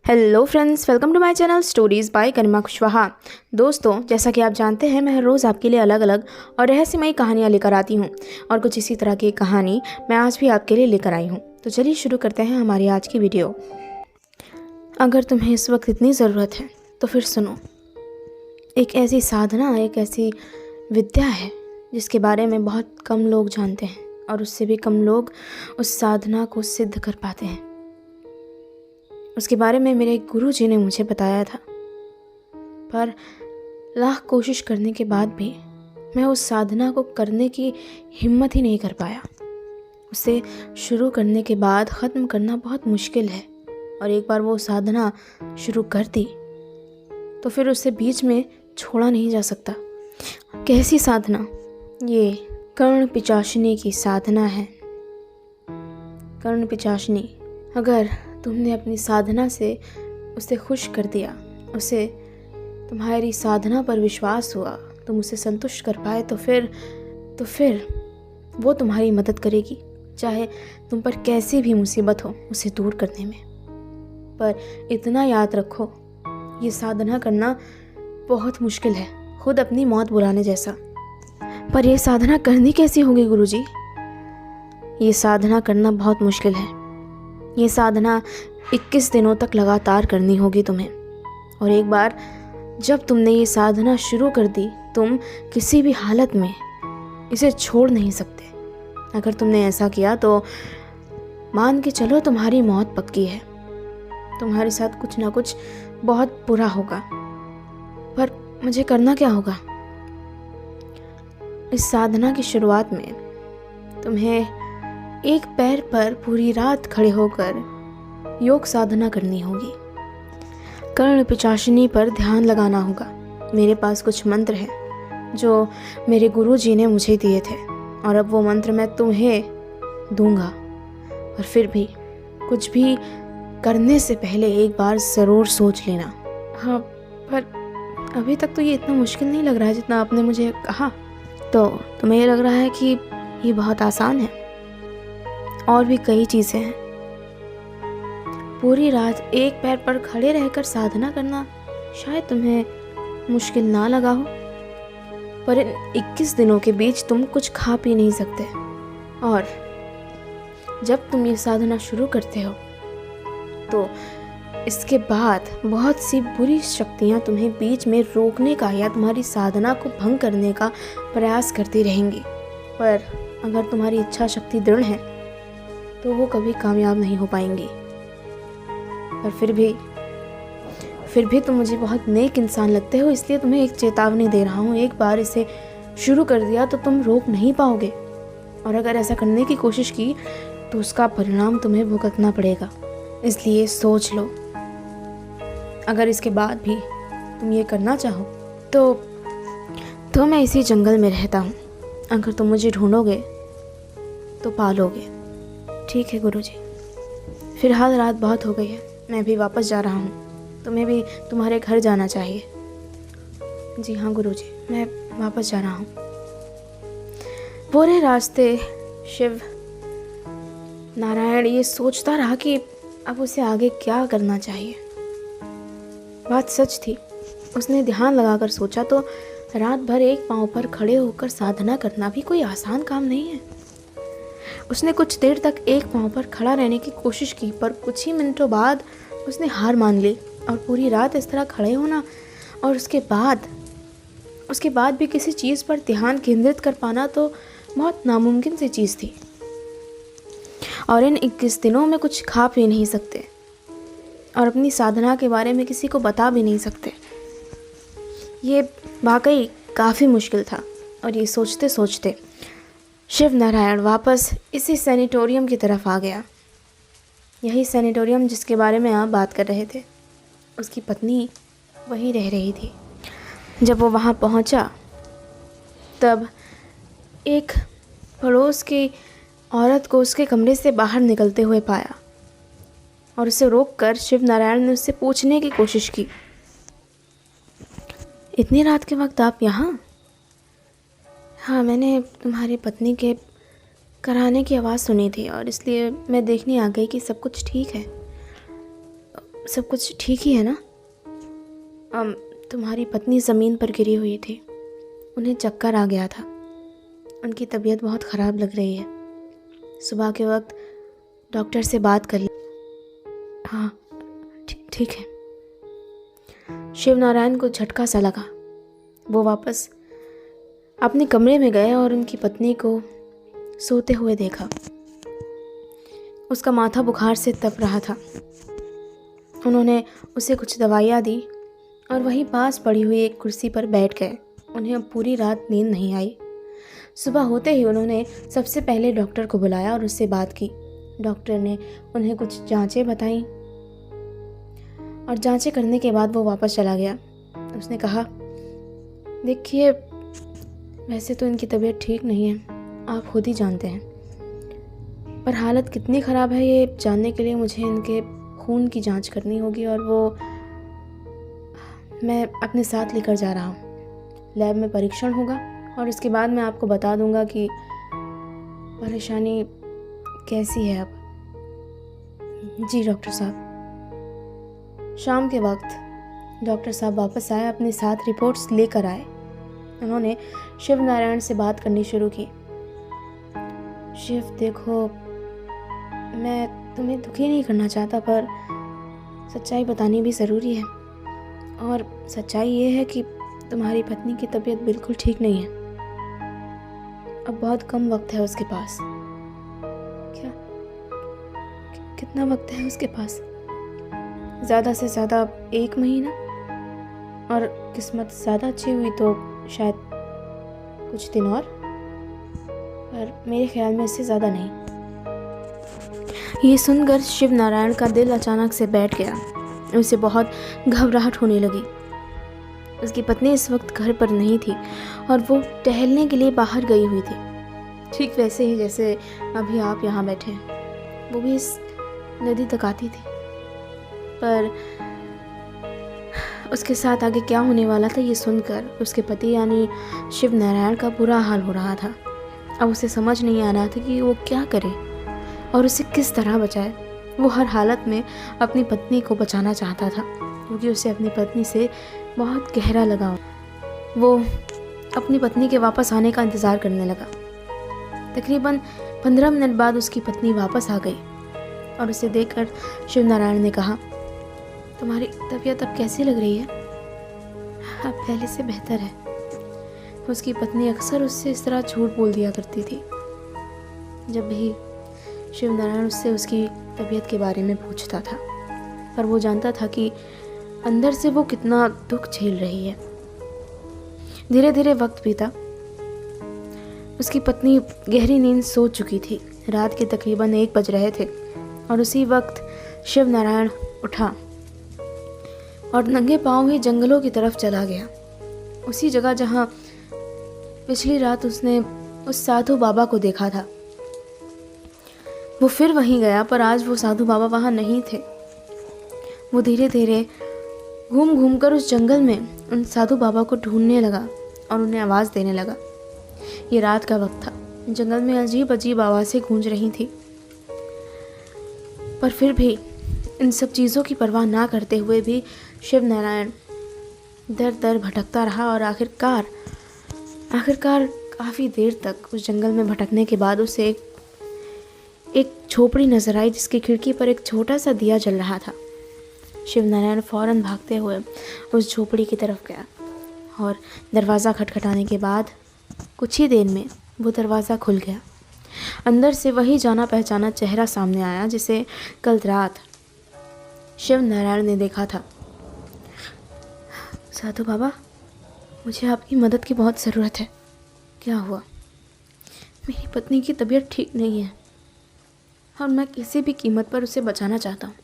Hello friends, welcome to my channel stories by Garima Kushwaha. दोस्तों, जैसा कि आप जानते हैं, मैं हर रोज़ आपके लिए अलग अलग और रहस्यमयी कहानियाँ लेकर आती हूँ और कुछ इसी तरह की कहानी मैं आज भी आपके लिए लेकर आई हूँ। तो चलिए शुरू करते हैं हमारी आज की वीडियो। अगर तुम्हें इस वक्त इतनी ज़रूरत है तो फिर सुनो। एक ऐसी साधना, एक ऐसी विद्या है जिसके बारे में बहुत कम लोग जानते हैं और उससे भी कम लोग उस साधना को सिद्ध कर पाते हैं। उसके बारे में मेरे गुरुजी ने मुझे बताया था, पर लाख कोशिश करने के बाद भी मैं उस साधना को करने की हिम्मत ही नहीं कर पाया। उसे शुरू करने के बाद ख़त्म करना बहुत मुश्किल है और एक बार वो साधना शुरू कर दी तो फिर उसे बीच में छोड़ा नहीं जा सकता। कैसी साधना? ये कर्ण पिशाचिनी की साधना है। कर्ण पिशाचिनी। अगर तुमने अपनी साधना से उसे खुश कर दिया, उसे तुम्हारी साधना पर विश्वास हुआ, तुम उसे संतुष्ट कर पाए तो फिर वो तुम्हारी मदद करेगी, चाहे तुम पर कैसी भी मुसीबत हो उसे दूर करने में। पर इतना याद रखो, ये साधना करना बहुत मुश्किल है, खुद अपनी मौत बुलाने जैसा। पर यह साधना करनी कैसी होगी गुरुजी? ये साधना करना बहुत मुश्किल है। ये साधना 21 दिनों तक लगातार करनी होगी तुम्हें। और एक बार जब तुमने ये साधना शुरू कर दी, तुम किसी भी हालत में इसे छोड़ नहीं सकते। अगर तुमने ऐसा किया तो मान के चलो तुम्हारी मौत पक्की है। तुम्हारे साथ कुछ ना कुछ बहुत बुरा होगा। पर मुझे करना क्या होगा? इस साधना की शुरुआत में तुम्हें एक पैर पर पूरी रात खड़े होकर योग साधना करनी होगी। कर्ण पिशाचिनी पर ध्यान लगाना होगा। मेरे पास कुछ मंत्र हैं जो मेरे गुरुजी ने मुझे दिए थे और अब वो मंत्र मैं तुम्हें दूंगा। और फिर भी कुछ भी करने से पहले एक बार ज़रूर सोच लेना। हाँ, पर अभी तक तो ये इतना मुश्किल नहीं लग रहा है जितना आपने मुझे कहा। तो तुम्हें ये लग रहा है कि ये बहुत आसान है? और भी कई चीज़ें हैं। पूरी रात एक पैर पर खड़े रहकर साधना करना शायद तुम्हें मुश्किल ना लगा हो, पर इन 21 दिनों के बीच तुम कुछ खा पी नहीं सकते। और जब तुम ये साधना शुरू करते हो तो इसके बाद बहुत सी बुरी शक्तियाँ तुम्हें बीच में रोकने का या तुम्हारी साधना को भंग करने का प्रयास करती रहेंगी। पर अगर तुम्हारी इच्छा शक्ति दृढ़ है तो वो कभी कामयाब नहीं हो पाएंगी। पर फिर भी तुम मुझे बहुत नेक इंसान लगते हो, इसलिए तुम्हें एक चेतावनी दे रहा हूँ। एक बार इसे शुरू कर दिया तो तुम रोक नहीं पाओगे, और अगर ऐसा करने की कोशिश की तो उसका परिणाम तुम्हें भुगतना पड़ेगा। इसलिए सोच लो। अगर इसके बाद भी तुम ये करना चाहो तो मैं इसी जंगल में रहता हूँ। अगर तुम मुझे ढूंढोगे तो पालोगे। ठीक है गुरुजी। फिलहाल रात बहुत हो गई है, मैं भी वापस जा रहा हूँ। तुम्हें भी तुम्हारे घर जाना चाहिए। जी हाँ गुरुजी, मैं वापस जा रहा हूँ। पूरे रास्ते शिव नारायण ये सोचता रहा कि अब उसे आगे क्या करना चाहिए। बात सच थी। उसने ध्यान लगाकर सोचा तो रात भर एक पांव पर खड़े होकर साधना करना भी कोई आसान काम नहीं है। उसने कुछ देर तक एक पांव पर खड़ा रहने की कोशिश की, पर कुछ ही मिनटों बाद उसने हार मान ली। और पूरी रात इस तरह खड़े होना और उसके बाद भी किसी चीज़ पर ध्यान केंद्रित कर पाना तो बहुत नामुमकिन सी चीज़ थी। और इन 21 दिनों में कुछ खा पी नहीं सकते और अपनी साधना के बारे में किसी को बता भी नहीं सकते। ये वाकई काफ़ी मुश्किल था। और ये सोचते सोचते शिव नारायण वापस इसी सैनिटोरियम की तरफ आ गया। यही सैनिटोरियम जिसके बारे में आप बात कर रहे थे। उसकी पत्नी वहीं रह रही थी। जब वो वहाँ पहुँचा तब एक पड़ोस की औरत को उसके कमरे से बाहर निकलते हुए पाया और उसे रोककर शिव नारायण ने उससे पूछने की कोशिश की, इतनी रात के वक्त आप यहाँ? हाँ, मैंने तुम्हारी पत्नी के कराने की आवाज़ सुनी थी और इसलिए मैं देखने आ गई कि सब कुछ ठीक है। सब कुछ ठीक ही है ना? तुम्हारी पत्नी ज़मीन पर गिरी हुई थी, उन्हें चक्कर आ गया था, उनकी तबीयत बहुत ख़राब लग रही है। सुबह के वक्त डॉक्टर से बात कर ली। हाँ, ठीक है। शिव नारायण को झटका सा लगा। वो वापस अपने कमरे में गए और उनकी पत्नी को सोते हुए देखा। उसका माथा बुखार से तप रहा था। उन्होंने उसे कुछ दवाइयाँ दी और वहीं पास पड़ी हुई एक कुर्सी पर बैठ गए। उन्हें अब पूरी रात नींद नहीं आई। सुबह होते ही उन्होंने सबसे पहले डॉक्टर को बुलाया और उससे बात की। डॉक्टर ने उन्हें कुछ जांचें बताई और जांचें करने के बाद वो वापस चला गया। उसने कहा, देखिए, वैसे तो इनकी तबीयत ठीक नहीं है, आप खुद ही जानते हैं, पर हालत कितनी ख़राब है ये जानने के लिए मुझे इनके खून की जांच करनी होगी और वो मैं अपने साथ लेकर जा रहा हूँ। लैब में परीक्षण होगा और इसके बाद मैं आपको बता दूंगा कि परेशानी कैसी है अब। जी डॉक्टर साहब। शाम के वक्त डॉक्टर साहब वापस आए, अपने साथ रिपोर्ट्स लेकर आए। उन्होंने शिव नारायण से बात करनी शुरू की। शिव, देखो, मैं तुम्हें दुखी नहीं करना चाहता, पर सच्चाई बतानी भी ज़रूरी है। और सच्चाई ये है कि तुम्हारी पत्नी की तबीयत बिल्कुल ठीक नहीं है। अब बहुत कम वक्त है उसके पास। क्या? कितना वक्त है उसके पास? ज़्यादा से ज़्यादा 1 महीना, और किस्मत ज़्यादा अच्छी हुई तो शायद कुछ दिन और, पर मेरे ख्याल में इससे ज़्यादा नहीं। ये सुनकर शिव नारायण का दिल अचानक से बैठ गया। उसे बहुत घबराहट होने लगी। उसकी पत्नी इस वक्त घर पर नहीं थी और वो टहलने के लिए बाहर गई हुई थी, ठीक वैसे ही जैसे अभी आप यहाँ बैठे हैं। वो भी इस नदी तक आती थी, पर उसके साथ आगे क्या होने वाला था ये सुनकर उसके पति यानी शिव नारायण का बुरा हाल हो रहा था। अब उसे समझ नहीं आ रहा था कि वो क्या करे और उसे किस तरह बचाए। वो हर हालत में अपनी पत्नी को बचाना चाहता था, क्योंकि उसे अपनी पत्नी से बहुत गहरा लगाव। वो अपनी पत्नी के वापस आने का इंतज़ार करने लगा। तकरीबन 15 मिनट बाद उसकी पत्नी वापस आ गई और उसे देखकर शिव नारायण ने कहा, तुम्हारी तबीयत अब कैसी लग रही है? अब पहले से बेहतर है। उसकी पत्नी अक्सर उससे इस तरह झूठ बोल दिया करती थी जब भी शिव नारायण उससे उसकी तबीयत के बारे में पूछता था, पर वो जानता था कि अंदर से वो कितना दुख झेल रही है। धीरे धीरे वक्त बीता। उसकी पत्नी गहरी नींद सो चुकी थी। रात के तकरीबन 1 बज रहे थे और उसी वक्त शिव नारायण उठा और नंगे पांव ही जंगलों की तरफ चला गया। उसी जगह जहां पिछली रात उसने उस साधु बाबा को देखा था, वो फिर वहीं गया, पर आज वो साधु बाबा वहाँ नहीं थे। वो धीरे धीरे घूम घूम कर उस जंगल में उन साधु बाबा को ढूंढने लगा और उन्हें आवाज़ देने लगा। ये रात का वक्त था, जंगल में अजीब अजीब आवाज़ें गूंज रही थी, पर फिर भी इन सब चीज़ों की परवाह ना करते हुए भी शिव नारायण दर दर भटकता रहा और आखिरकार काफ़ी देर तक उस जंगल में भटकने के बाद उसे एक झोपड़ी नजर आई जिसकी खिड़की पर एक छोटा सा दिया जल रहा था। शिव नारायण फौरन भागते हुए उस झोपड़ी की तरफ गया और दरवाज़ा खटखटाने के बाद कुछ ही देर में वो दरवाज़ा खुल गया। अंदर से वही जाना पहचाना चेहरा सामने आया जिसे कल रात शिव नारायण ने देखा था। साधु बाबा, मुझे आपकी मदद की बहुत ज़रूरत है। क्या हुआ? मेरी पत्नी की तबीयत ठीक नहीं है और मैं किसी भी कीमत पर उसे बचाना चाहता हूँ,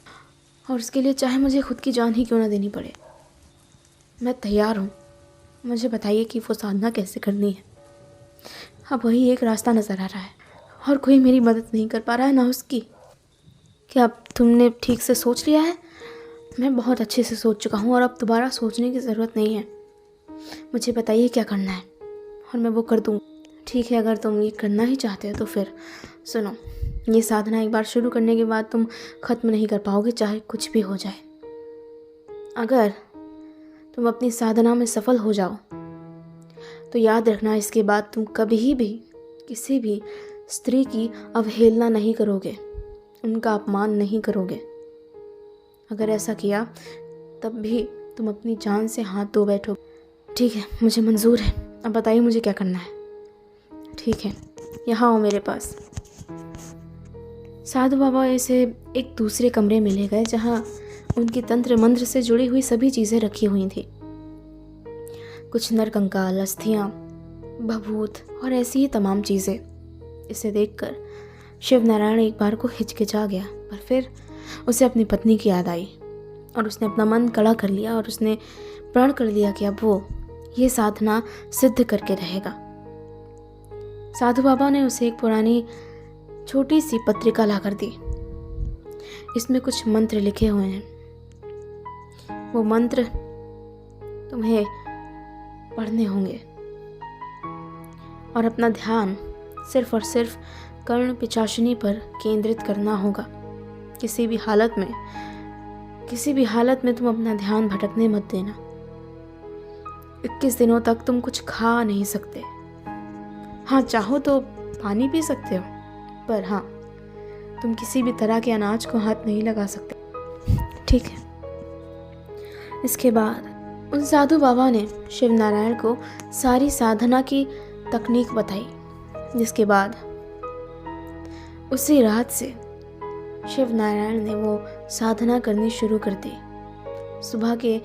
और उसके लिए चाहे मुझे खुद की जान ही क्यों ना देनी पड़े। मैं तैयार हूँ। मुझे बताइए कि वो साधना कैसे करनी है। अब वही एक रास्ता नज़र आ रहा है और कोई मेरी मदद नहीं कर पा रहा है, ना उसकी। क्या अब तुमने ठीक से सोच लिया है? मैं बहुत अच्छे से सोच चुका हूँ और अब दोबारा सोचने की ज़रूरत नहीं है। मुझे बताइए क्या करना है और मैं वो कर दूँ। ठीक है, अगर तुम ये करना ही चाहते हो तो फिर सुनो, ये साधना एक बार शुरू करने के बाद तुम ख़त्म नहीं कर पाओगे, चाहे कुछ भी हो जाए। अगर तुम अपनी साधना में सफल हो जाओ तो याद रखना, इसके बाद तुम कभी भी किसी भी स्त्री की अवहेलना नहीं करोगे, उनका अपमान नहीं करोगे। अगर ऐसा किया तब भी तुम अपनी जान से हाथ धो बैठो। ठीक है, मुझे मंजूर है, अब बताइए मुझे क्या करना है। ठीक है, यहाँ आओ मेरे पास। साधु बाबा इसे एक दूसरे कमरे में ले गए जहाँ उनकी तंत्र मंत्र से जुड़ी हुई सभी चीज़ें रखी हुई थी। कुछ नरकंकाल, अस्थियाँ, भभूत और ऐसी ही तमाम चीज़ें। इसे देखकर शिव नारायण एक बार को हिचकिचा गया, पर फिर उसे अपनी पत्नी की याद आई और उसने अपना मन कड़ा कर लिया और उसने प्रण कर लिया कि अब वो ये साधना सिद्ध करके रहेगा। साधु बाबा ने उसे एक पुरानी छोटी सी पत्रिका लाकर दी। इसमें कुछ मंत्र लिखे हुए हैं। वो मंत्र तुम्हें पढ़ने होंगे और अपना ध्यान सिर्फ और सिर्फ कर्ण पिशाचिनी पर केंद्रित करना होगा। किसी भी हालत में तुम अपना ध्यान भटकने मत देना। 21 दिनों तक तुम कुछ खा नहीं सकते। हाँ, चाहो तो पानी पी सकते हो, पर हाँ, तुम किसी भी तरह के अनाज को हाथ नहीं लगा सकते। ठीक है। इसके बाद उन साधु बाबा ने शिव नारायण को सारी साधना की तकनीक बताई, जिसके बाद उसी रात से शिव नारायण ने वो साधना करनी शुरू कर दी। सुबह के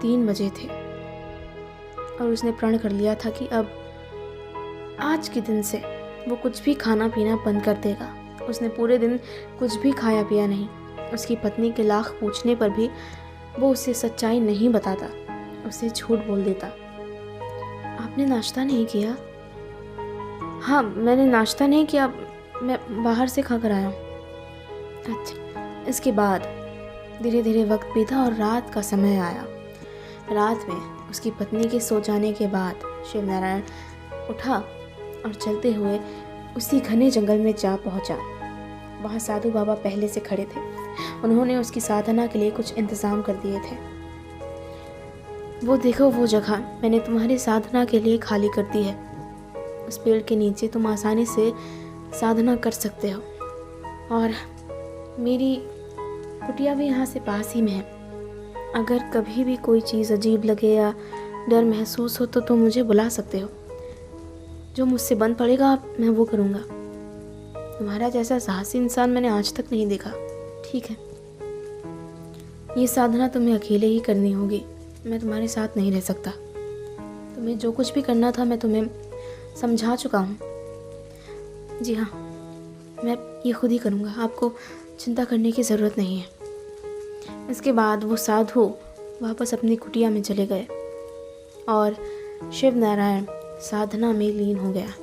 3 बजे थे और उसने प्रण कर लिया था कि अब आज के दिन से वो कुछ भी खाना पीना बंद कर देगा। उसने पूरे दिन कुछ भी खाया पिया नहीं। उसकी पत्नी के लाख पूछने पर भी वो उसे सच्चाई नहीं बताता, उसे झूठ बोल देता। आपने नाश्ता नहीं किया? हाँ, मैंने नाश्ता नहीं किया, मैं बाहर से खा कर आया हूँ। अच्छा। इसके बाद धीरे धीरे वक्त बीता और रात का समय आया। रात में उसकी पत्नी के सो जाने के बाद शिव नारायण उठा और चलते हुए उसी घने जंगल में जा पहुंचा। वहाँ साधु बाबा पहले से खड़े थे। उन्होंने उसकी साधना के लिए कुछ इंतज़ाम कर दिए थे। वो देखो, वो जगह मैंने तुम्हारी साधना के लिए खाली कर दी है। उस पेड़ के नीचे तुम आसानी से साधना कर सकते हो और मेरी कुटिया भी यहाँ से पास ही में है। अगर कभी भी कोई चीज़ अजीब लगे या डर महसूस हो तो तुम मुझे बुला सकते हो। जो मुझसे बन पड़ेगा मैं वो करूँगा। तुम्हारा जैसा साहसी इंसान मैंने आज तक नहीं देखा। ठीक है, ये साधना तुम्हें अकेले ही करनी होगी। मैं तुम्हारे साथ नहीं रह सकता। तुम्हें जो कुछ भी करना था मैं तुम्हें समझा चुका हूँ। जी हाँ, मैं ये खुद ही करूँगा। आपको चिंता करने की ज़रूरत नहीं है। इसके बाद वो साधु वापस अपनी कुटिया में चले गए और शिव नारायण साधना में लीन हो गया।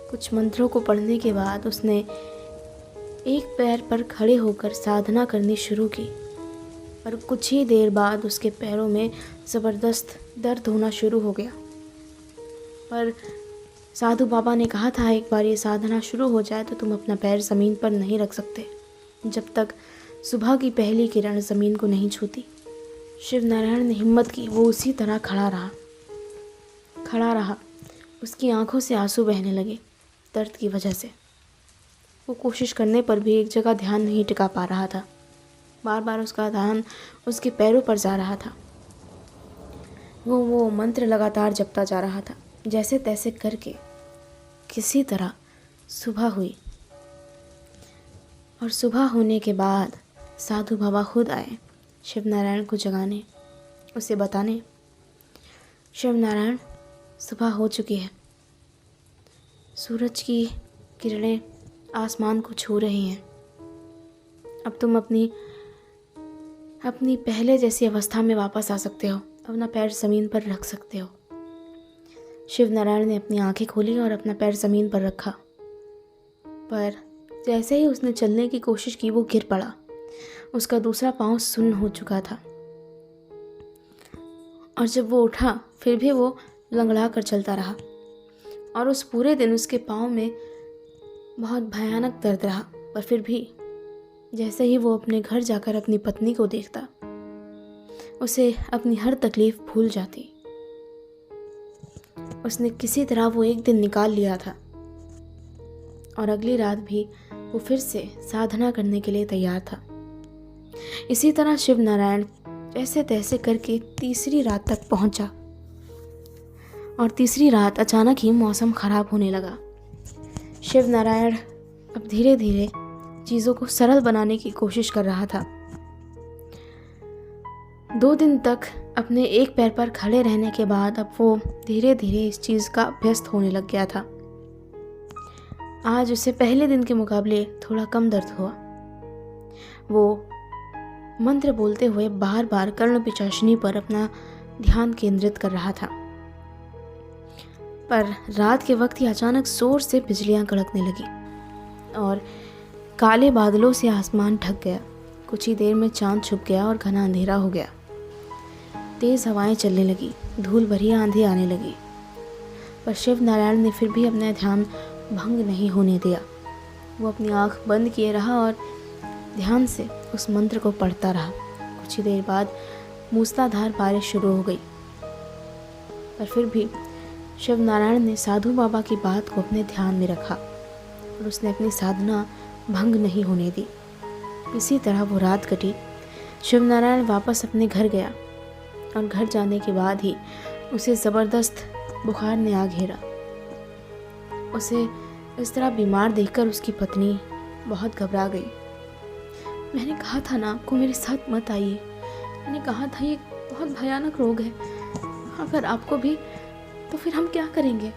कुछ मंत्रों को पढ़ने के बाद उसने एक पैर पर खड़े होकर साधना करनी शुरू की, पर कुछ ही देर बाद उसके पैरों में ज़बरदस्त दर्द होना शुरू हो गया। पर साधु बाबा ने कहा था, एक बार ये साधना शुरू हो जाए तो तुम अपना पैर ज़मीन पर नहीं रख सकते जब तक सुबह की पहली किरण ज़मीन को नहीं छूती। शिव नारायण ने हिम्मत की। वो उसी तरह खड़ा रहा। उसकी आंखों से आंसू बहने लगे दर्द की वजह से। वो कोशिश करने पर भी एक जगह ध्यान नहीं टिका पा रहा था। बार बार उसका ध्यान उसके पैरों पर जा रहा था। वो मंत्र लगातार जपता जा रहा था। जैसे तैसे करके किसी तरह सुबह हुई और सुबह होने के बाद साधु बाबा खुद आए शिव नारायण को जगाने, उसे बताने, शिव नारायण सुबह हो चुकी है। सूरज की किरणें आसमान को छू रही हैं। अब तुम अपनी पहले जैसी अवस्था में वापस आ सकते हो। अपना पैर ज़मीन पर रख सकते हो। शिव नारायण ने अपनी आंखें खोली और अपना पैर ज़मीन पर रखा, पर जैसे ही उसने चलने की कोशिश की वो गिर पड़ा। उसका दूसरा पाँव सुन्न हो चुका था और जब वो उठा फिर भी वो लंगड़ा कर चलता रहा और उस पूरे दिन उसके पाँव में बहुत भयानक दर्द रहा। पर फिर भी जैसे ही वो अपने घर जाकर अपनी पत्नी को देखता उसे अपनी हर तकलीफ़ भूल जाती। उसने किसी तरह वो एक दिन निकाल लिया था और अगली रात भी वो फिर से साधना करने के लिए तैयार था। इसी तरह शिव नारायण जैसे तैसे करके तीसरी रात तक पहुंचा और तीसरी रात अचानक ही मौसम खराब होने लगा। शिव नारायण अब धीरे धीरे चीज़ों को सरल बनाने की कोशिश कर रहा था। 2 दिन तक अपने एक पैर पर खड़े रहने के बाद अब वो धीरे धीरे इस चीज़ का अभ्यस्त होने लग गया था। आज उसे पहले दिन के मुकाबले थोड़ा कम दर्द हुआ। वो मंत्र बोलते हुए बार बार कर्ण पिशाचिनी पर अपना ध्यान केंद्रित कर रहा था। पर रात के वक्त ही अचानक जोर से बिजलियां कड़कने लगी और काले बादलों से आसमान ढक गया। कुछ ही देर में चांद छुप गया और घना अंधेरा हो गया। तेज हवाएं चलने लगी, धूल भरी आंधी आने लगी, पर शिव नारायण ने फिर भी अपना ध्यान भंग नहीं होने दिया। वो अपनी आंख बंद किए रहा और ध्यान से उस मंत्र को पढ़ता रहा। कुछ ही देर बाद मूसलाधार बारिश शुरू हो गई, पर फिर भी शिव नारायण ने साधु बाबा की बात को अपने ध्यान में रखा और उसने अपनी साधना भंग नहीं होने दी। इसी तरह वो रात कटी। शिव नारायण वापस अपने घर गया और घर जाने के बाद ही उसे ज़बरदस्त बुखार ने आ घेरा। उसे इस तरह बीमार देखकर उसकी पत्नी बहुत घबरा गई। मैंने कहा था ना आपको मेरे साथ मत आइए। मैंने कहा था ये बहुत भयानक रोग है, अगर आपको भी तो फिर हम क्या करेंगे।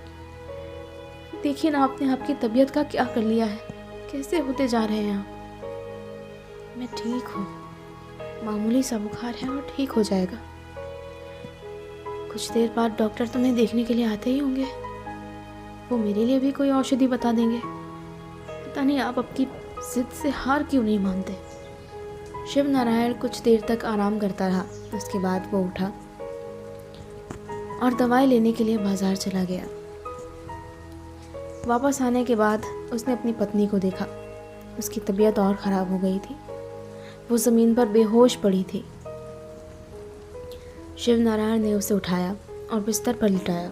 देखिए ना आपने आपकी तबीयत का क्या कर लिया है, कैसे होते जा रहे हैं आप। मैं ठीक हूँ, मामूली सा बुखार है और ठीक हो जाएगा। कुछ देर बाद डॉक्टर तुम्हें देखने के लिए आते ही होंगे, वो मेरे लिए भी कोई औषधि बता देंगे। पता नहीं आप आपकी जिद से हार क्यों नहीं मानते। शिव नारायण कुछ देर तक आराम करता रहा। उसके बाद वो उठा और दवाई लेने के लिए बाजार चला गया। वापस आने के बाद उसने अपनी पत्नी को देखा। उसकी तबीयत और ख़राब हो गई थी। वो ज़मीन पर बेहोश पड़ी थी। शिव नारायण ने उसे उठाया और बिस्तर पर लिटाया।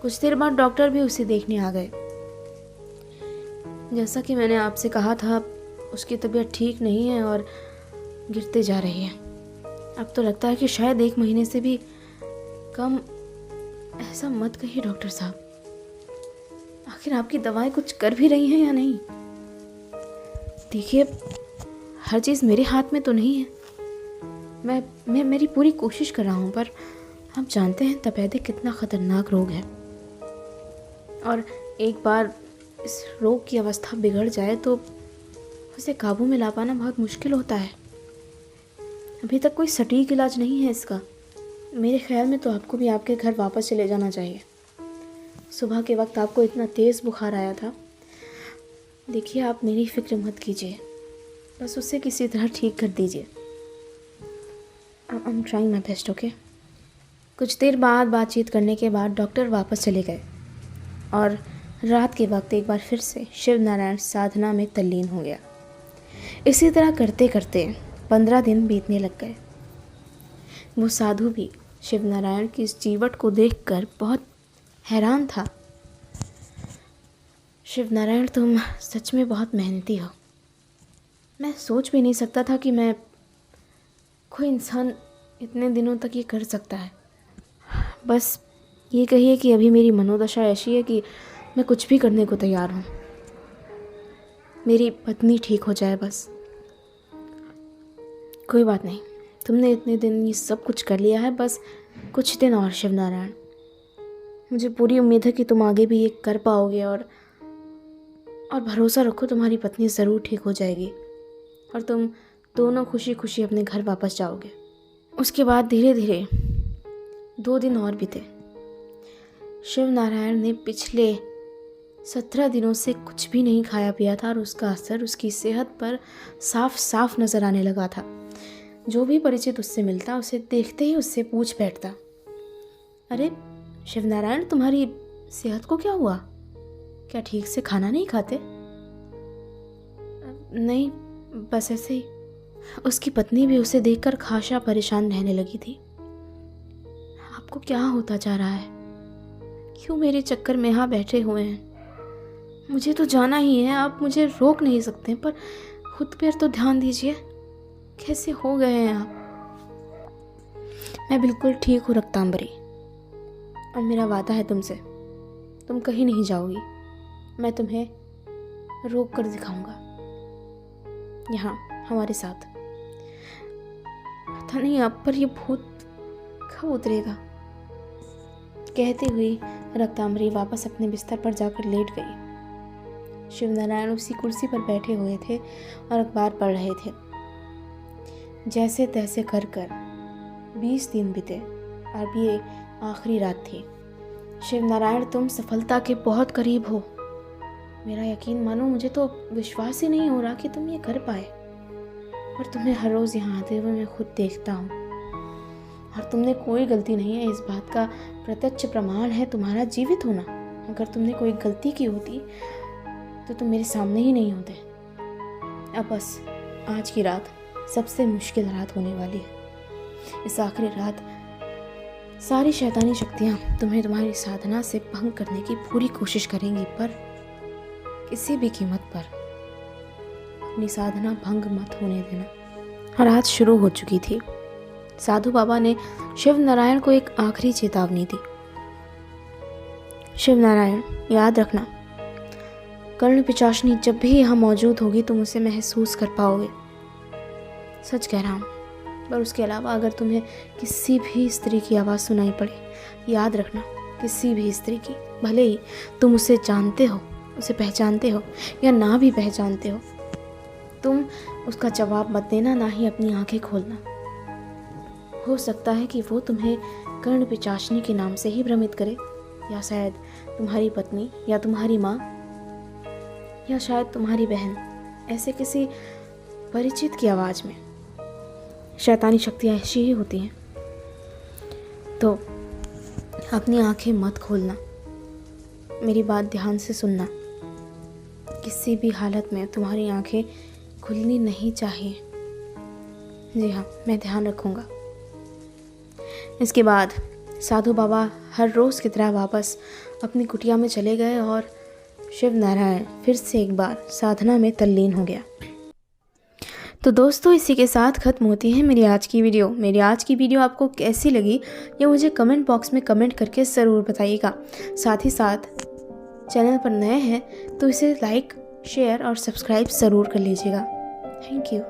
कुछ देर बाद डॉक्टर भी उसे देखने आ गए। जैसा कि मैंने आपसे कहा था, उसकी तबीयत ठीक नहीं है और गिरते जा रही है। अब तो लगता है कि शायद 1 महीने से भी कम। ऐसा मत कहिए डॉक्टर साहब, आखिर आपकी दवाएं कुछ कर भी रही हैं या नहीं। देखिए, हर चीज़ मेरे हाथ में तो नहीं है। मैं मेरी पूरी कोशिश कर रहा हूँ, पर आप जानते हैं तपेदिक कितना ख़तरनाक रोग है और एक बार इस रोग की अवस्था बिगड़ जाए तो उसे काबू में ला पाना बहुत मुश्किल होता है। अभी तक कोई सटीक इलाज नहीं है इसका। मेरे ख्याल में तो आपको भी आपके घर वापस चले जाना चाहिए। सुबह के वक्त आपको इतना तेज़ बुखार आया था। देखिए, आप मेरी फ़िक्र मत कीजिए, बस उसे किसी तरह ठीक कर दीजिए। I am trying my best, okay. कुछ देर बाद बातचीत करने के बाद डॉक्टर वापस चले गए और रात के वक्त एक बार फिर से शिव नारायण साधना में तल्लीन हो गया। इसी तरह करते करते 15 दिन बीतने लग गए। वो साधु भी शिव नारायण की इस जीवट को देखकर बहुत हैरान था। शिव नारायण, तुम सच में बहुत मेहनती हो। मैं सोच भी नहीं सकता था कि मैं कोई इंसान इतने दिनों तक ये कर सकता है। बस ये कहिए कि अभी मेरी मनोदशा ऐसी है कि मैं कुछ भी करने को तैयार हूँ। मेरी पत्नी ठीक हो जाए बस। कोई बात नहीं, तुमने इतने दिन ये सब कुछ कर लिया है, बस कुछ दिन और शिव नारायण। मुझे पूरी उम्मीद है कि तुम आगे भी ये कर पाओगे और भरोसा रखो, तुम्हारी पत्नी ज़रूर ठीक हो जाएगी और तुम दोनों खुशी खुशी अपने घर वापस जाओगे। उसके बाद धीरे धीरे 2 दिन और बीते। शिव नारायण ने पिछले 17 दिनों से कुछ भी नहीं खाया पिया था और उसका असर उसकी सेहत पर साफ साफ नज़र आने लगा था। जो भी परिचित उससे मिलता, उसे देखते ही उससे पूछ बैठता, अरे शिव नारायण, तुम्हारी सेहत को क्या हुआ? क्या ठीक से खाना नहीं खाते? नहीं, बस ऐसे ही। उसकी पत्नी भी उसे देखकर खासा परेशान रहने लगी थी। आपको क्या होता जा रहा है? क्यों मेरे चक्कर में यहाँ बैठे हुए हैं? मुझे तो जाना ही है, आप मुझे रोक नहीं सकते, पर खुद पर तो ध्यान दीजिए। कैसे हो गए हैं आप? मैं बिल्कुल ठीक हूँ रक्तांबरी, और मेरा वादा है तुमसे, तुम कहीं नहीं जाओगी। मैं तुम्हें रोक कर दिखाऊंगा यहाँ हमारे साथ। पता नहीं आप पर ये भूत कब उतरेगा। कहते हुए रक्तांबरी वापस अपने बिस्तर पर जाकर लेट गई। शिवनारायण उसी कुर्सी पर बैठे हुए थे और अखबार पढ़ रहे थे। जैसे तैसे कर 20 दिन बीते, अब ये आखिरी रात थी। शिवनारायण, तुम सफलता के बहुत करीब हो। मेरा यकीन मानो, मुझे तो विश्वास ही नहीं हो रहा कि तुम ये कर पाए। पर तुम्हें हर रोज़ यहाँ आते हुए मैं खुद देखता हूँ, और तुमने कोई गलती नहीं है। इस बात का प्रत्यक्ष प्रमाण है तुम्हारा जीवित होना। अगर तुमने कोई गलती की होती तो तुम मेरे सामने ही नहीं होते। अब बस आज की रात सबसे मुश्किल रात होने वाली है। इस आखिरी रात सारी शैतानी शक्तियाँ तुम्हें तुम्हारी साधना से भंग करने की पूरी कोशिश करेंगी, पर किसी भी कीमत पर अपनी साधना भंग मत होने देना। रात शुरू हो चुकी थी। साधु बाबा ने शिवनारायण को एक आखिरी चेतावनी दी। शिवनारायण, याद रखना, कर्ण पिशाचनी जब भी यहाँ मौजूद होगी तुम उसे महसूस कर पाओगे। सच कह रहा हूँ। पर उसके अलावा अगर तुम्हें किसी भी स्त्री की आवाज़ सुनाई पड़े, याद रखना, किसी भी स्त्री की, भले ही तुम उसे जानते हो, उसे पहचानते हो या ना भी पहचानते हो, तुम उसका जवाब मत देना, ना ही अपनी आंखें खोलना। हो सकता है कि वो तुम्हें कर्ण पिशाचनी के नाम से ही भ्रमित करे, या शायद तुम्हारी पत्नी, या तुम्हारी माँ, या शायद तुम्हारी बहन, ऐसे किसी परिचित की आवाज़ में। शैतानी शक्तियाँ ऐसी ही होती हैं। तो अपनी आंखें मत खोलना, मेरी बात ध्यान से सुनना। किसी भी हालत में तुम्हारी आंखें खुलनी नहीं चाहिए। जी हाँ, मैं ध्यान रखूँगा। इसके बाद साधु बाबा हर रोज़ की तरह वापस अपनी कुटिया में चले गए और शिवनारायण फिर से एक बार साधना में तल्लीन हो गया। तो दोस्तों, इसी के साथ ख़त्म होती है मेरी आज की वीडियो। मेरी आज की वीडियो आपको कैसी लगी ये मुझे कमेंट बॉक्स में कमेंट करके ज़रूर बताइएगा। साथ ही साथ चैनल पर नए हैं तो इसे लाइक, शेयर और सब्सक्राइब ज़रूर कर लीजिएगा। Thank you.